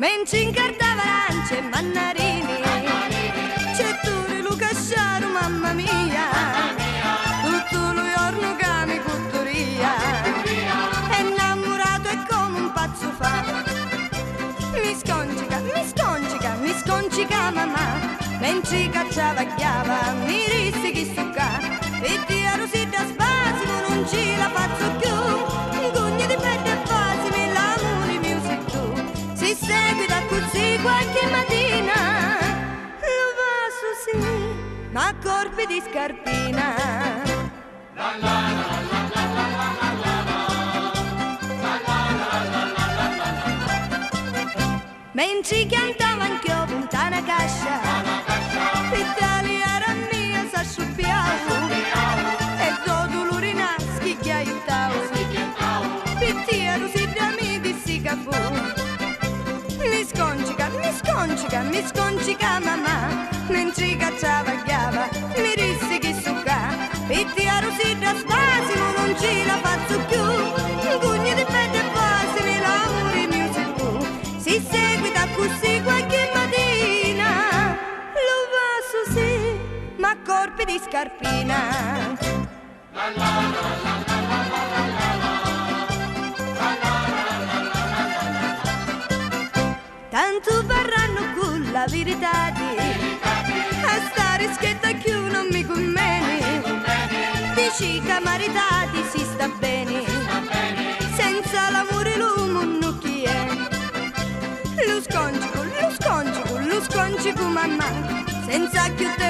mentre incartava arance e mannarini. C'è pure Luca Sciaro, mamma mia, tutto lo giorno che mi cutturia, è innamorato e come un pazzo fa. Mi scongica mamma, mentre cacciava chiava, mi disse chi succa, e ti ero si da spasimo, non ci la faccio più, un gugno di pelle e fasimi, l'amore mio sei tu, si seguita così qualche mattina, lo passo sì, ma a corpi di scarpina. Mentre cantava anch'io punta una cascia, l'Italia mia s'asciuppiavo, e dopo l'urina schicchiaiutavo, pittiero si da mi dissi che fu. Mi scongica mamma, mentre cacciava chiava, mi disse che succa, pittiero si da spasimo, non ci la faccio più, un gugno di pelle e fasimi, l'amore mio sei tu, si seguita così qualche mattina, lo passo sì, ma a corpi di scarpina. Tanto parranno con la verità a stare schietta che non mi conviene, dici che maritati si sta bene, senza l'amore l'uomo non chi è. Lo scongico mamma, senza che te